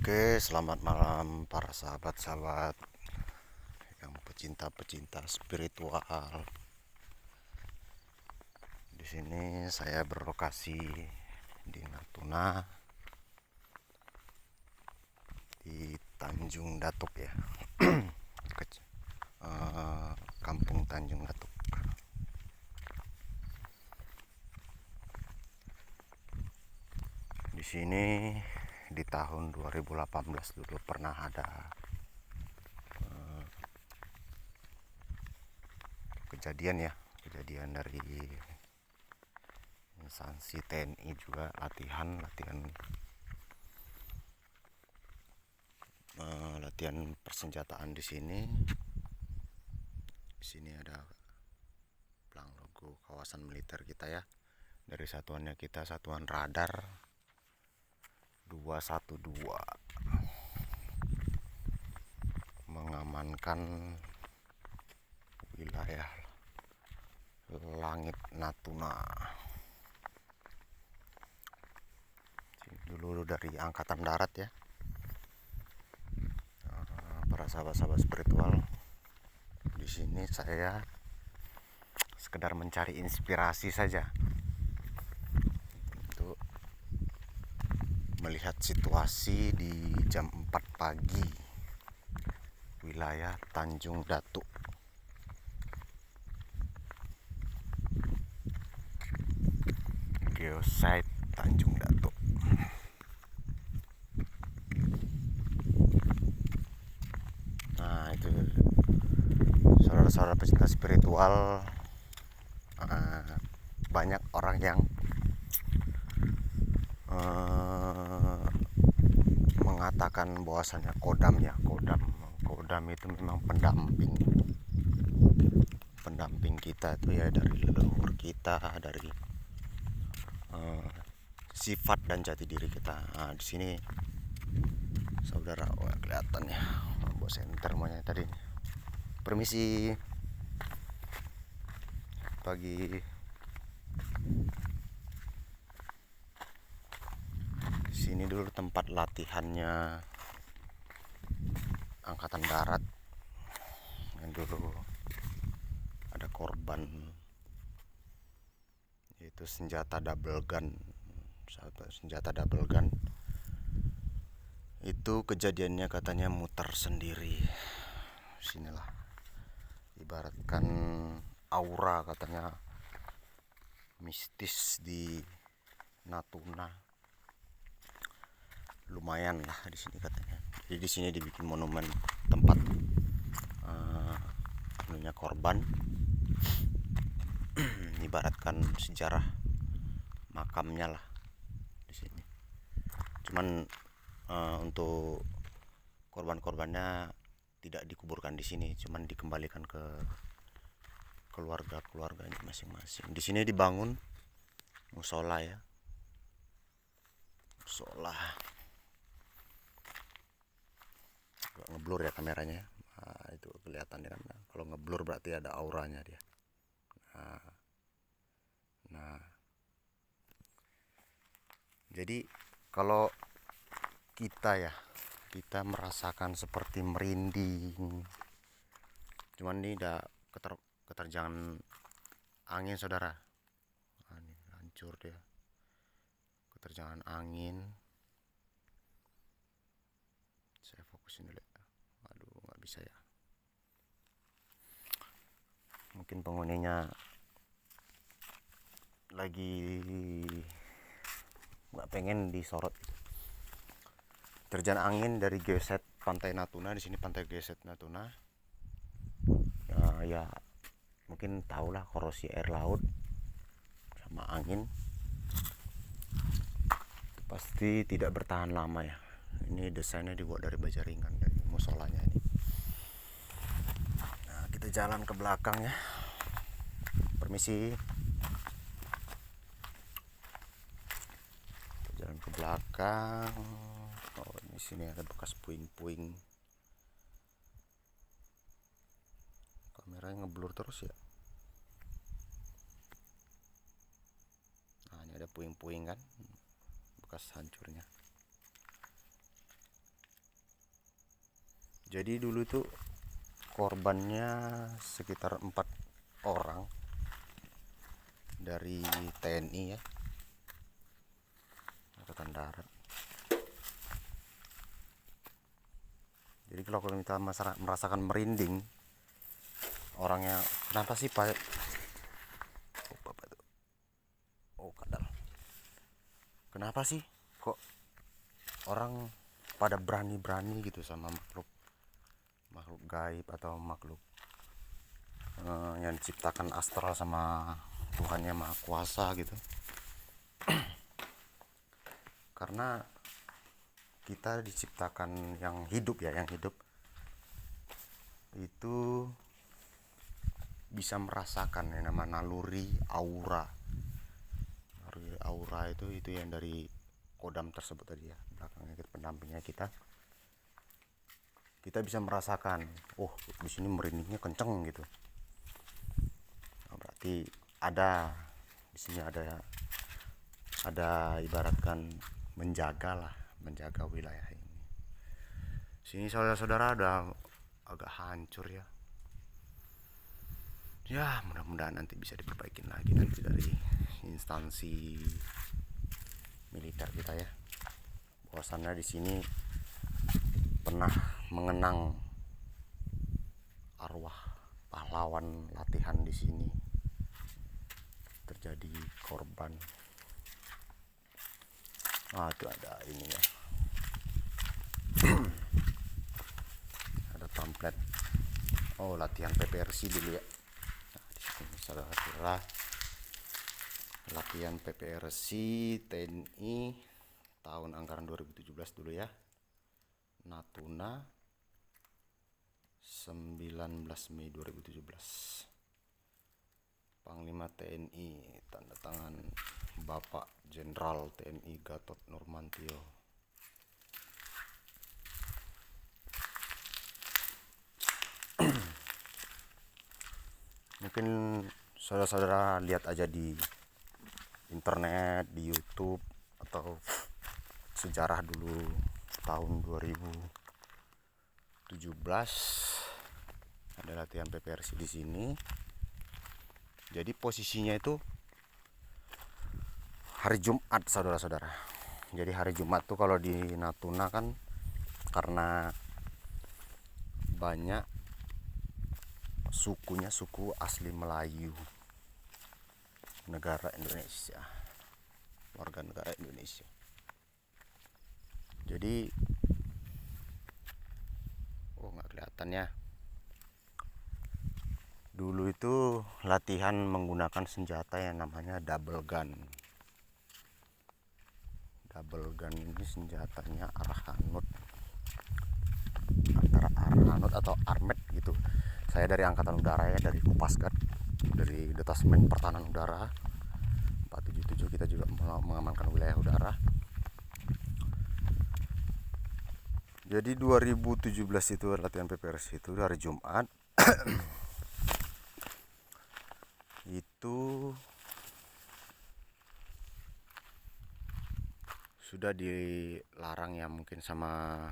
Oke, selamat malam para sahabat-sahabat yang pecinta-pecinta spiritual. Di sini saya berlokasi di Natuna, di Tanjung Datuk ya. Kampung Tanjung Datuk. Di sini di tahun 2018 dulu pernah ada kejadian dari instansi TNI juga latihan persenjataan di sini. Di sini ada pelang logo kawasan militer kita ya. Dari satuannya kita Satuan Radar 212 mengamankan wilayah langit Natuna. Dulu dari angkatan darat ya, para sahabat-sahabat spiritual. Di sini saya sekedar mencari inspirasi saja untuk melihat situasi di jam 4 pagi wilayah Tanjung Datuk. Geosite Tanjung Datuk. Nah, itu saudara-saudara pecinta spiritual, banyak orang yang mengatakan bahwasannya kodam itu memang pendamping kita itu ya, dari leluhur kita, dari sifat dan jati diri kita. Nah, di sini saudara, kelihatan ya, bos enter semuanya tadi. Permisi pagi. Sini dulu tempat latihannya angkatan darat yang dulu ada korban, yaitu senjata double gun. Itu kejadiannya katanya muter sendiri. Sinilah ibaratkan aura katanya mistis di Natuna. Lumayan lah di sini katanya. Jadi di sini dibikin monumen tempat korban. Ibaratkan sejarah makamnya lah di sini. Cuman untuk korban-korbannya tidak dikuburkan di sini, cuman dikembalikan ke keluarganya masing-masing. Di sini dibangun musola ya. Musola. Ngeblur ya kameranya. Nah, itu kelihatan kan. Kalau ngeblur berarti ada auranya dia. Nah. Jadi kalau kita merasakan seperti merinding. Cuman ini udah keterjangan angin saudara. Nah, ini hancur dia. Keterjangan angin. Saya fokusin dulu. Aduh, nggak bisa ya. Mungkin penghuninya lagi nggak pengen disorot. Terjang angin dari Geoset Pantai Natuna. Di sini Pantai Geoset Natuna. Ya mungkin tahulah korosi air laut sama angin pasti tidak bertahan lama ya. Ini desainnya dibuat dari baja ringan dari musolanya ini. Nah, kita jalan ke belakang ya. Permisi. Jalan ke belakang. Oh, di sini ada bekas puing-puing. Kameranya ngeblur terus ya. Nah, ini ada puing-puing kan, bekas hancurnya. Jadi dulu tuh korbannya sekitar 4 orang dari TNI ya, Angkatan Darat. Jadi kalau kita merasakan merinding, orangnya kenapa sih Pak? Oh, Bapak tuh. Oh, kadal. Kenapa sih kok orang pada berani-berani gitu sama makhluk gaib atau makhluk yang diciptakan astral sama Tuhannya Maha Kuasa gitu? Karena kita diciptakan yang hidup ya, yang hidup itu bisa merasakan yang nama naluri aura. Naluri aura itu yang dari kodam tersebut tadi ya, belakangnya pendampingnya kita bisa merasakan, oh di sini merindingnya kenceng gitu. Nah, berarti ada di sini ada ibaratkan menjaga wilayah ini. Sini saudara-saudara udah agak hancur ya. Ya mudah-mudahan nanti bisa diperbaikin lagi nanti dari instansi militer kita ya. Bahwasannya di sini pernah mengenang arwah pahlawan latihan di sini, terjadi korban. Ah, itu ada ininya. Ada pamflet. Oh, latihan PPRC dulu ya. Nah, di sini saudara-saudara, latihan PPRC TNI tahun anggaran 2017 dulu ya. Natuna 19 Mei 2017. Panglima TNI, tanda tangan Bapak Jenderal TNI Gatot Nurmantio. Mungkin saudara-saudara lihat aja di internet, di YouTube, atau sejarah dulu tahun 2017 ada latihan PPRC di sini. Jadi posisinya itu hari Jumat saudara-saudara. Jadi hari Jumat tuh kalau di Natuna kan karena banyak sukunya suku asli Melayu, negara Indonesia, warga negara Indonesia. Jadi nggak kelihatan ya. Dulu itu latihan menggunakan senjata yang namanya double gun. Double gun ini senjatanya Arhanut, antara Arhanut atau Armet gitu. Saya dari Angkatan Udara ya, dari Kopasgat, dari Detasmen Pertahanan Udara 477. Kita juga mengamankan wilayah udara. Jadi 2017 itu latihan PPRC itu hari Jumat. Itu sudah dilarang ya, mungkin sama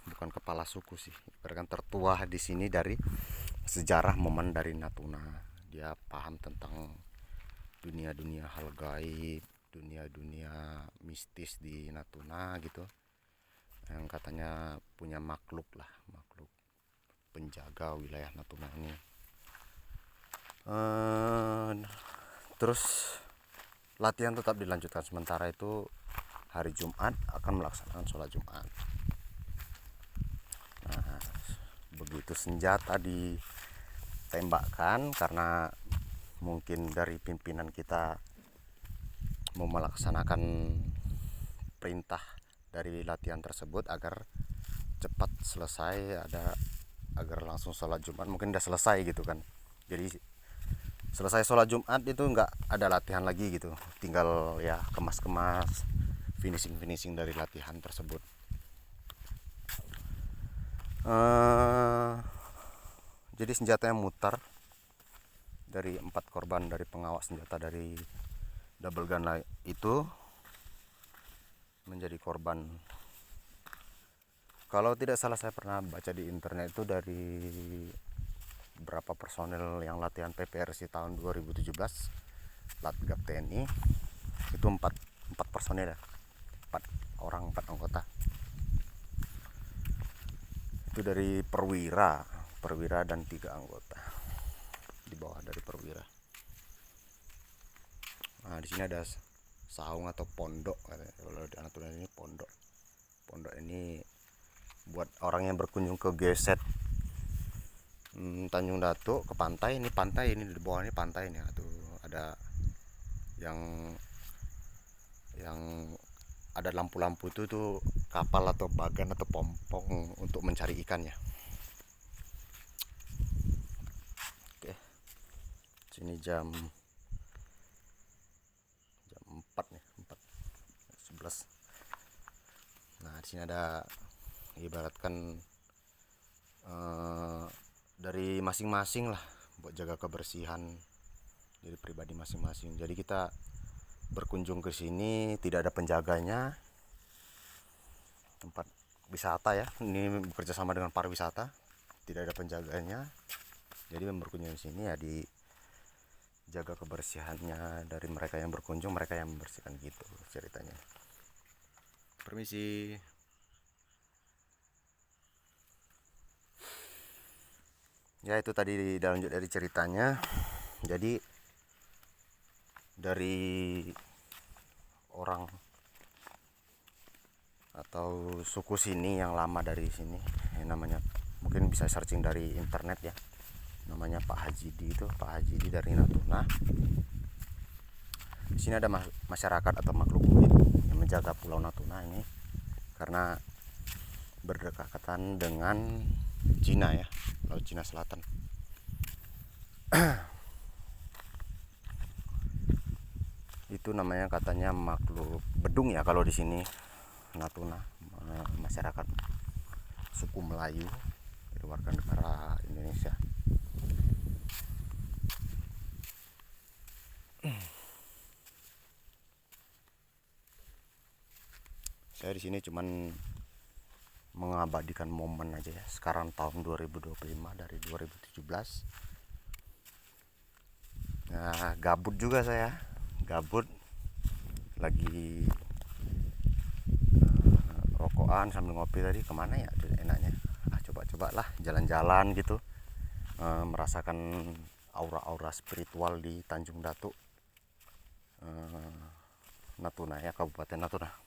bukan kepala suku sih, bahkan tertua di sini dari sejarah momen dari Natuna. Dia paham tentang dunia-dunia hal gaib, dunia-dunia mistis di Natuna gitu, yang katanya punya makhluk penjaga wilayah Natuna ini. Terus latihan tetap dilanjutkan, sementara itu hari Jumat akan melaksanakan sholat Jumat. Nah, begitu senjata ditembakkan, karena mungkin dari pimpinan kita mau melaksanakan perintah dari latihan tersebut agar cepat selesai, agar langsung sholat Jumat, mungkin udah selesai gitu kan. Jadi selesai sholat Jumat itu nggak ada latihan lagi gitu, tinggal ya kemas-kemas, finishing dari latihan tersebut. Jadi senjatanya mutar. Dari 4 korban dari pengawas senjata dari double gun itu menjadi korban Kalau tidak salah saya pernah baca di internet itu dari berapa personel yang latihan PPRC tahun 2017 Latgab TNI itu empat personel ya, 4 anggota itu dari perwira dan 3 anggota di bawah dari perwira. Nah di sini ada saung atau pondok, kalau di Natuna ini pondok ini buat orang yang berkunjung ke Geset Tanjung Datuk ke pantai. Ini pantai, ini di bawah ini pantai nih. Tuh ada yang ada lampu-lampu itu tuh kapal atau bagan atau pompong untuk mencari ikannya. Oke, sini jam 4 nih, 4:11. Nah di sini ada ibaratkan dari masing-masing lah buat jaga kebersihan dari pribadi masing-masing. Jadi kita berkunjung ke sini tidak ada penjaganya, tempat wisata ya, ini bekerja sama dengan pariwisata, tidak ada penjaganya. Jadi berkunjung ke sini ya dijaga kebersihannya dari mereka yang berkunjung, mereka yang membersihkan gitu ceritanya. Permisi. Ya itu tadi lanjut dari ceritanya. Jadi dari orang atau suku sini yang lama dari sini, namanya mungkin bisa searching dari internet ya, namanya Pak Hajidi. Itu Pak Hajidi dari Natuna. Di sini ada masyarakat atau makhluk hidup yang menjaga Pulau Natuna ini karena berdekatan dengan Cina ya, Laut Cina Selatan. Itu namanya katanya makhluk bedung ya kalau di sini Natuna, masyarakat suku Melayu dari warga negara Indonesia. Saya di sini cuman mengabadikan momen aja ya. Sekarang tahun 2025 dari 2017. Nah, gabut juga saya. Gabut lagi rokokan sambil ngopi tadi. Kemana ya enaknya? Coba-cobalah jalan-jalan gitu. Merasakan aura-aura spiritual di Tanjung Datuk, Natuna ya, Kabupaten Natuna.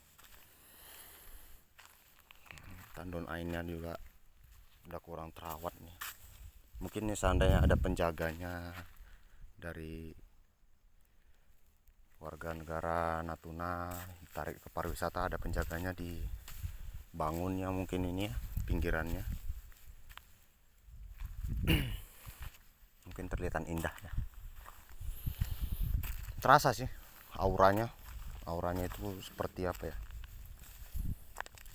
Tandon ainnya juga udah kurang terawat nih. Mungkin nih seandainya ada penjaganya dari warga negara Natuna, tarik ke pariwisata, ada penjaganya di bangunnya mungkin ini ya, pinggirannya. Mungkin terlihat indah ya. Terasa sih auranya itu seperti apa ya,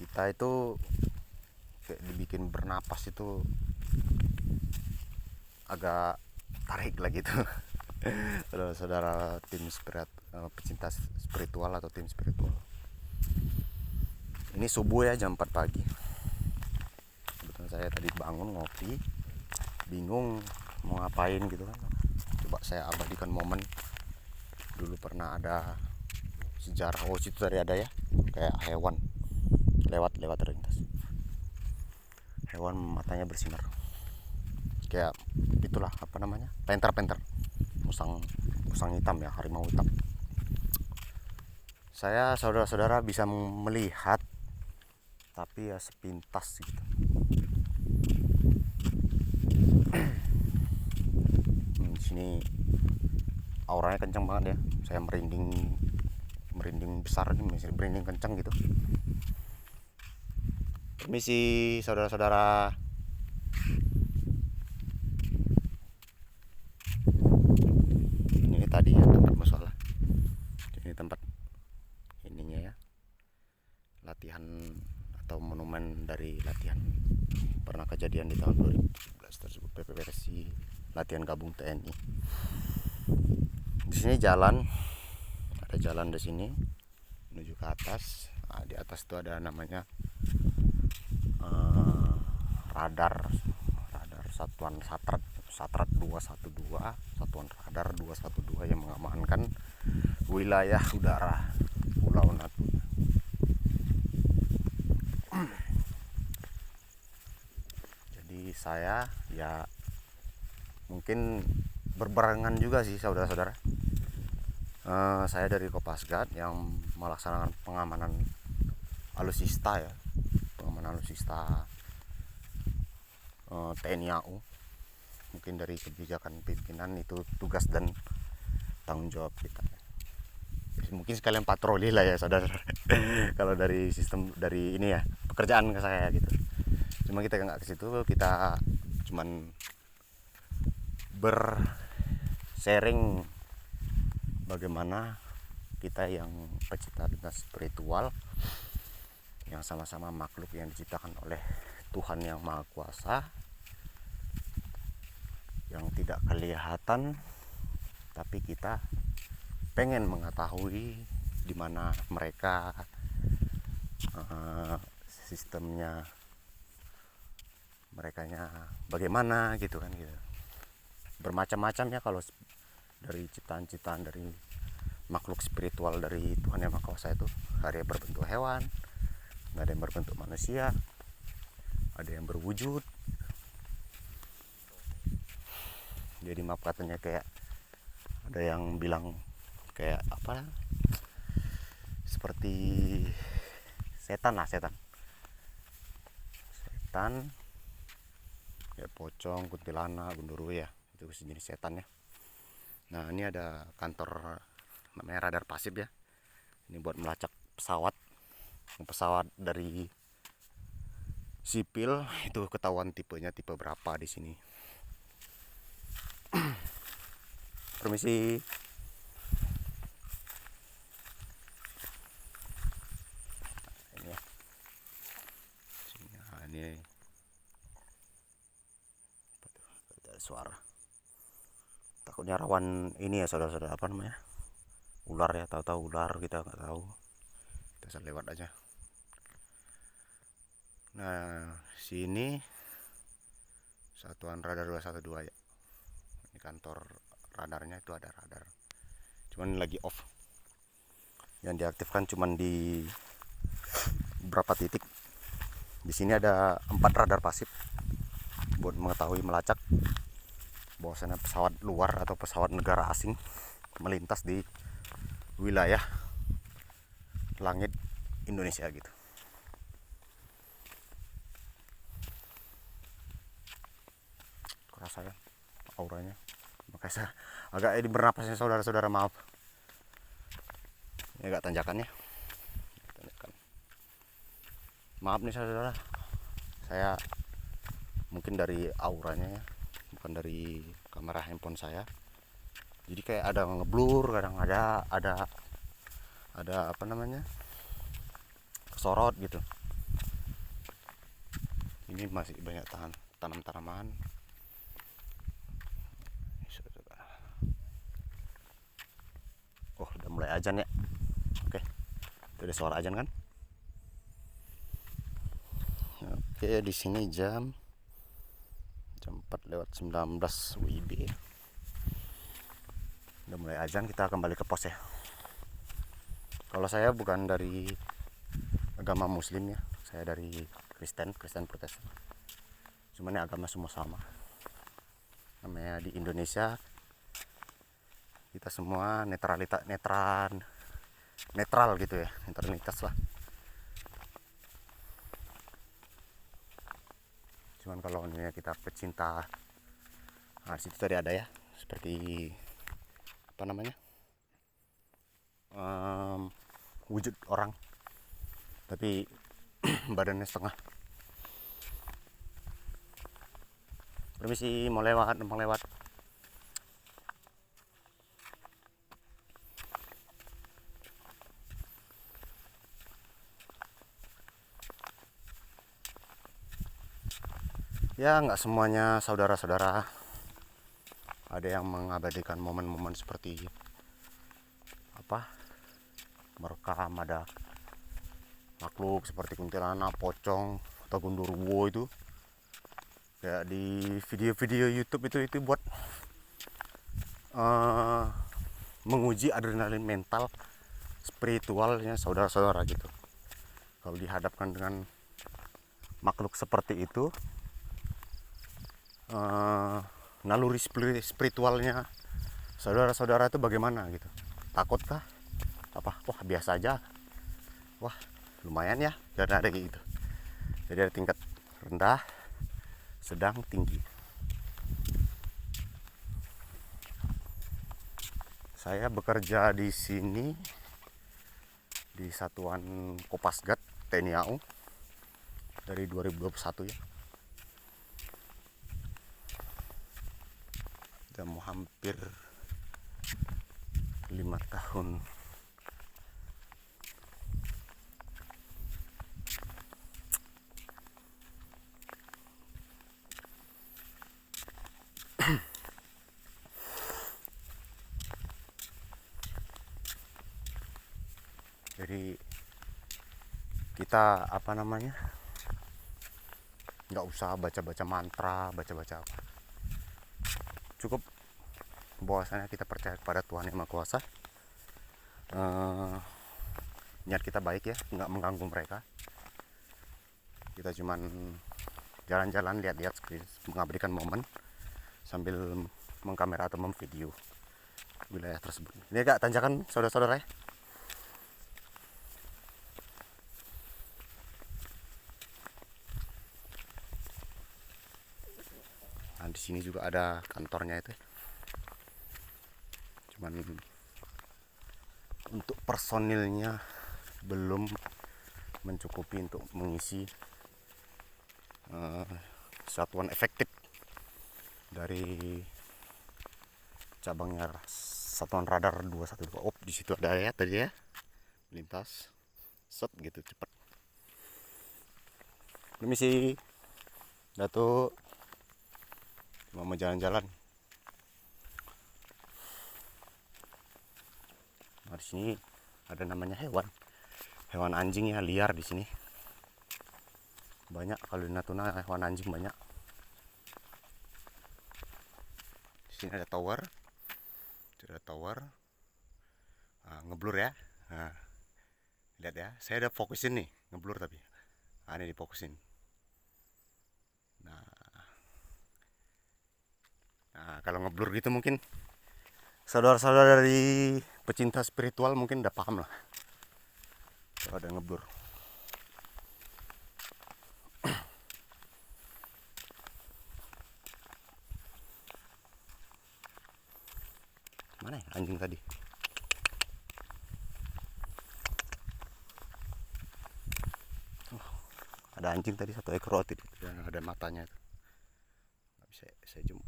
kita itu kayak dibikin bernapas itu agak tarik lah gitu. Saudara tim pecinta spiritual atau tim spiritual. Ini subuh ya, jam 4 pagi. Kebetulan saya tadi bangun ngopi, bingung mau ngapain gitu kan. Coba saya abadikan momen. Dulu pernah ada sejarah, situ tadi ada ya, kayak hewan lewat terlintas. Hewan matanya bersinar. Kayak itulah apa namanya? Penter. Musang hitam ya, harimau hitam. Saya saudara-saudara bisa melihat tapi ya sepintas gitu. Di sini auranya kencang banget ya. Saya merinding besar nih, merinding kencang gitu. Permisi saudara-saudara. Ini tadi ya tempat musola. Ini tempat ininya ya, latihan atau monumen dari latihan pernah kejadian di tahun 2017 tersebut, PPRC latihan gabung TNI. Di sini ada jalan di sini menuju ke atas. Nah, di atas itu ada namanya eh, radar satuan Satrat 212, satuan radar 212 yang mengamankan wilayah udara Pulau Natuna. Jadi saya ya mungkin berbarengan juga sih saudara-saudara. Saya dari Kopasgat yang melaksanakan pengamanan alutsista ya, pengamanan alutsista TNI AU. Mungkin dari kebijakan pimpinan itu tugas dan tanggung jawab kita. Mungkin sekalian patroli lah ya saudara. Kalau dari sistem dari ini ya pekerjaan ke saya gitu. Cuma kita nggak ke situ, kita cuman bersharing bagaimana kita yang pecinta dengan spiritual, yang sama-sama makhluk yang diciptakan oleh Tuhan yang Maha Kuasa, yang tidak kelihatan, tapi kita pengen mengetahui di mana mereka, sistemnya merekanya bagaimana gitu kan gitu. Bermacam-macam ya kalau dari ciptaan-ciptaan dari makhluk spiritual dari Tuhan yang Maha Kuasa itu. Ada yang berbentuk hewan, ada yang berbentuk manusia, ada yang berwujud. Jadi maaf katanya kayak ada yang bilang kayak apa, seperti setan kayak pocong, kuntilanak, gundurwo ya, itu sejenis setan ya. Nah ini ada kantor namanya radar pasif ya, ini buat melacak pesawat dari sipil, itu ketahuan tipenya tipe berapa di sini. Permisi. Ini ya. Nah, ini ada suara. Takutnya rawan ini ya saudara-saudara, apa namanya? Ular ya, tahu-tahu ular, kita nggak tahu. Kita bisa lewat aja. Nah, sini satuan radar 212 ya. Ini kantor radarnya, itu ada radar. Cuman lagi off. Yang diaktifkan cuman di beberapa titik. Di sini ada 4 radar pasif buat mengetahui, melacak bahwasanya pesawat luar atau pesawat negara asing melintas di wilayah langit Indonesia gitu. Kerasa kan auranya, makanya saya agak ini bernapasnya saudara-saudara, maaf ini agak tanjakan ya, maaf nih saudara, saya mungkin dari auranya ya, bukan dari kamera handphone saya, jadi kayak ada ngeblur, kadang ada apa namanya, kesorot gitu. Ini masih banyak tanam-tanaman. Oh, udah mulai azan ya. Oke, itu ada suara azan kan. Oke, di sini jam 4:19 WIB. Udah mulai azan, kita kembali ke pos ya. Kalau saya bukan dari agama Muslim ya, saya dari Kristen Protestan. Cuman ya agama semua sama. Namanya di Indonesia kita semua netral gitu ya, netralitas lah. Cuman kalau ini kita pecinta, nah situ tadi ada ya, seperti apa namanya, wujud orang tapi badannya setengah. Permisi, mau lewat, numpang lewat. Ya nggak semuanya saudara-saudara, ada yang mengabadikan momen-momen seperti apa, merekam ada makhluk seperti kuntilanak, pocong, atau Gundurwo itu, kayak di video-video YouTube itu buat menguji adrenalin mental spiritualnya saudara-saudara gitu. Kalau dihadapkan dengan makhluk seperti itu, naluri spiritualnya saudara-saudara itu bagaimana gitu? Takutkah? Apa? Wah, biasa aja. Wah, lumayan ya, karena ada gitu. Jadi ada tingkat rendah, sedang, tinggi. Saya bekerja di sini di Satuan Kopasgat TNI AU dari 2021 ya. Udah mau hampir 5 tahun. Jadi kita nggak usah baca-baca mantra, baca-baca apa, cukup bahwasanya kita percaya kepada Tuhan Yang Maha Kuasa. Niat kita baik ya, nggak mengganggu mereka. Kita cuman jalan-jalan, lihat-lihat, mengabadikan momen sambil mengkamera atau memvideo wilayah tersebut. Ini agak tanjakan saudara-saudara ya. Nah, di sini juga ada kantornya itu. Cuman untuk personilnya belum mencukupi untuk mengisi satuan efektif dari cabangnya Satuan Radar 212. Oh, di situ ada ya tadi ya. Lintas set gitu cepat. Permisi. Datuk. Mau jalan-jalan. Nah, di sini ada namanya hewan anjing ya, liar di sini. Banyak kalau di Natuna hewan anjing banyak. Di sini ada tower. Ada tower. Nah, ngeblur ya. Nah, lihat ya, saya udah fokusin nih, ngeblur tapi. Nah, ini difokusin. Nah, kalau ngeblur gitu mungkin saudara-saudara dari pecinta spiritual mungkin udah paham lah kalau ada ngeblur. Mana ya anjing tadi? Oh, ada anjing tadi, satu ekor roti yang ada matanya itu. Nggak bisa saya zoom.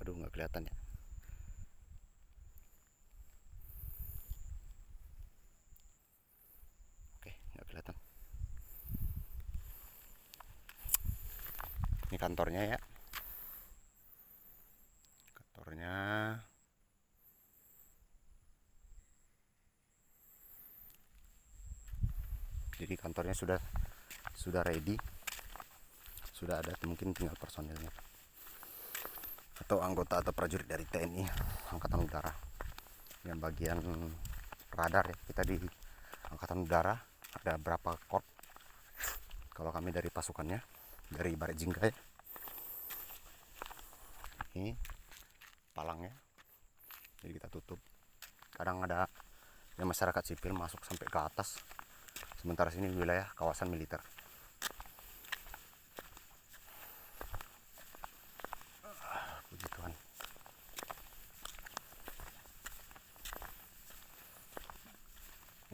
Aduh, nggak kelihatan ya. Oke, nggak kelihatan. Ini kantornya ya. Kantornya. Jadi kantornya sudah ready. Sudah ada, mungkin tinggal personilnya. Atau anggota atau prajurit dari TNI Angkatan Udara. Yang bagian radar ya. Kita di Angkatan Udara ada berapa korp. Kalau kami dari pasukannya, dari Baret Jingga ya. Ini palangnya. Jadi kita tutup. Kadang ada yang masyarakat sipil masuk sampai ke atas. Sementara sini wilayah kawasan militer. Puji Tuhan.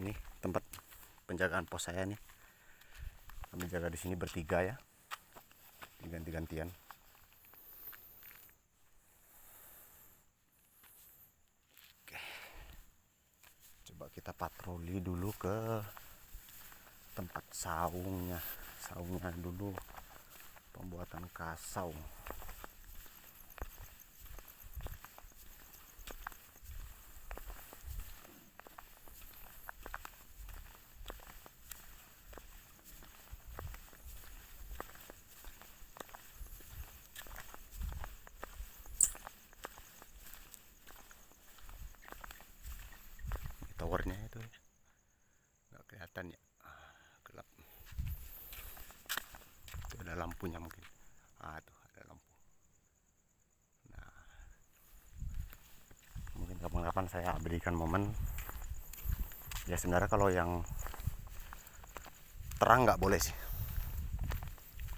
Ini tempat penjagaan pos saya nih. Kami jaga di sini bertiga ya, ganti-gantian. Oke, coba kita patroli dulu ke tempat saungnya dulu, pembuatan kasau. kelihatan ya, gelap. Itu ada lampunya mungkin. Tuh ada lampu. Nah, mungkin kapan-kapan saya berikan momen. Ya sebenarnya kalau yang terang nggak boleh sih.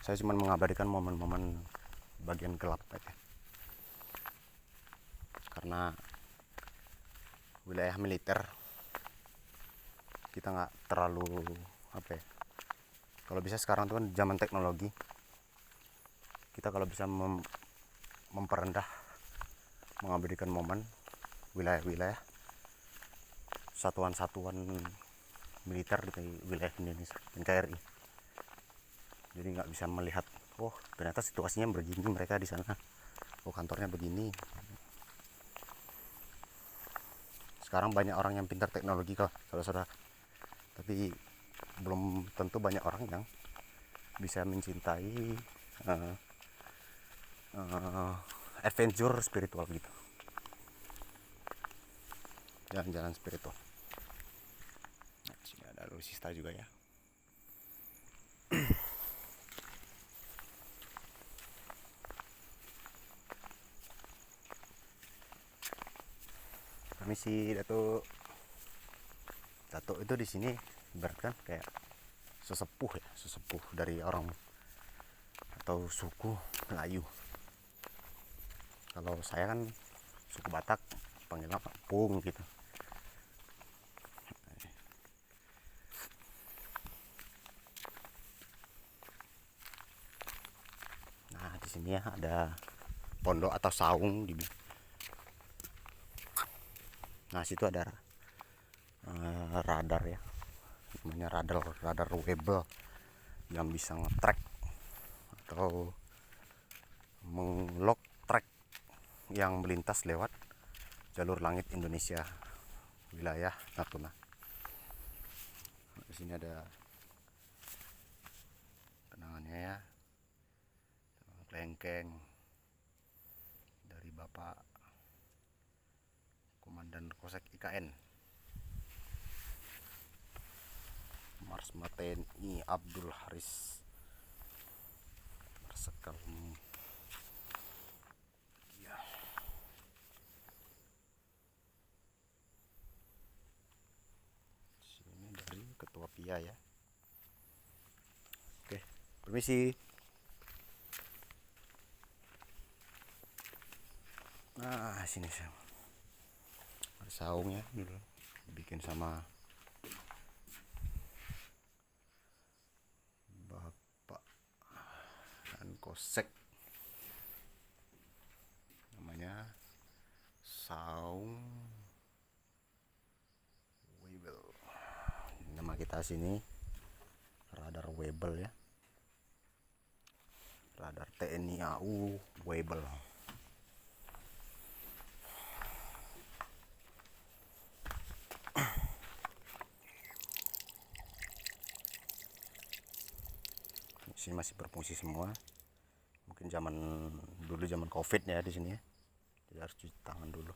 Saya cuma mengabadikan momen-momen bagian gelap aja. Karena wilayah militer kita nggak terlalu kalau bisa sekarang tuh kan zaman teknologi, kita kalau bisa memperendah, mengabadikan momen wilayah-wilayah satuan-satuan militer di wilayah Indonesia, NKRI. Jadi nggak bisa melihat, oh ternyata situasinya begini, mereka di sana, oh kantornya begini. Sekarang banyak orang yang pintar teknologi kok, saudara-saudara. Tapi belum tentu banyak orang yang bisa mencintai adventure spiritual gitu, jalan-jalan spiritual. Nah, sini ada alusista juga ya. Permisi Datuk. Datuk itu di sini ibarat kan kayak sesepuh ya, sesepuh dari orang atau suku Melayu. Kalau saya kan suku Batak, panggilnya Pung gitu. Nah di sini ya ada pondok atau saung di. Nah situ ada radar ya, namanya radar Weibel yang bisa nge-track atau menglog track yang melintas lewat jalur langit Indonesia wilayah Natuna. Di sini ada kenangannya ya, kelengkeng dari Bapak Komandan Kosek IKN Marsma TNI Abdul Haris Marsikal. Ya. Sini dari Ketua PIA ya. Oke, permisi. Nah, sini saya. Ada saungnya dulu. Bikin sama Bapak dan Kosek. Namanya saung Weibel. Nama kita sini radar Weibel ya. Radar TNI AU Weibel. Sini masih berfungsi semua. Mungkin zaman Covid ya di sini ya. Jadi harus cuci tangan dulu.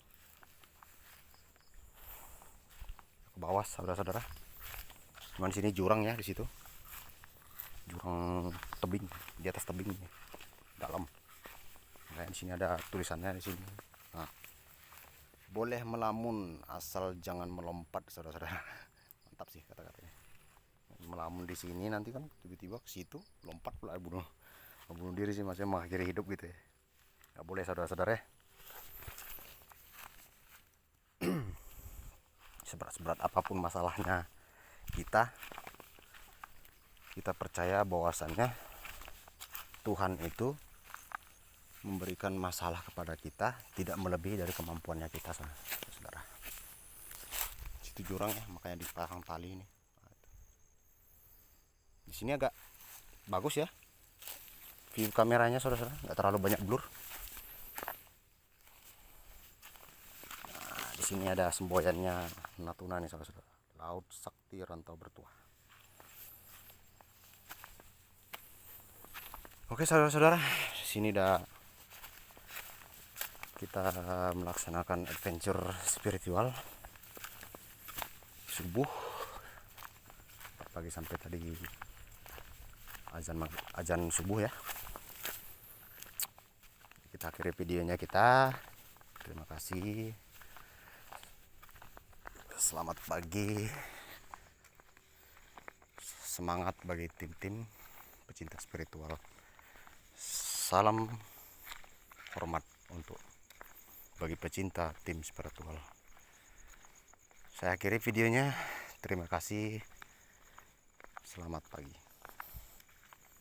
Ke bawah saudara-saudara. Cuman sini jurang ya di situ. Jurang tebing, di atas tebing dalam. Nah, di sini ada tulisannya di sini. Nah, boleh melamun asal jangan melompat saudara-saudara. Mantap sih kata-katanya. Melamun di sini nanti kan tiba-tiba ke situ lompat pula bunuh diri sih, maksudnya mengakhiri hidup gitu ya. Nggak boleh saudara-saudara ya. Seberat apapun masalahnya kita percaya bahwasannya Tuhan itu memberikan masalah kepada kita tidak melebihi dari kemampuannya kita saudara. Situ jurang ya, makanya dipasang tali ini. Di sini agak bagus ya view kameranya saudara, nggak terlalu banyak blur. Nah, di sini ada semboyannya Natuna nih saudara, Laut Sakti Rantau Bertuah. Oke saudara-saudara, sini udah kita melaksanakan adventure spiritual subuh pagi sampai tadi azan subuh ya. Kita akhiri videonya kita. Terima kasih. Selamat pagi. Semangat bagi tim-tim pecinta spiritual. Salam hormat untuk bagi pecinta tim spiritual. Saya akhiri videonya. Terima kasih. Selamat pagi.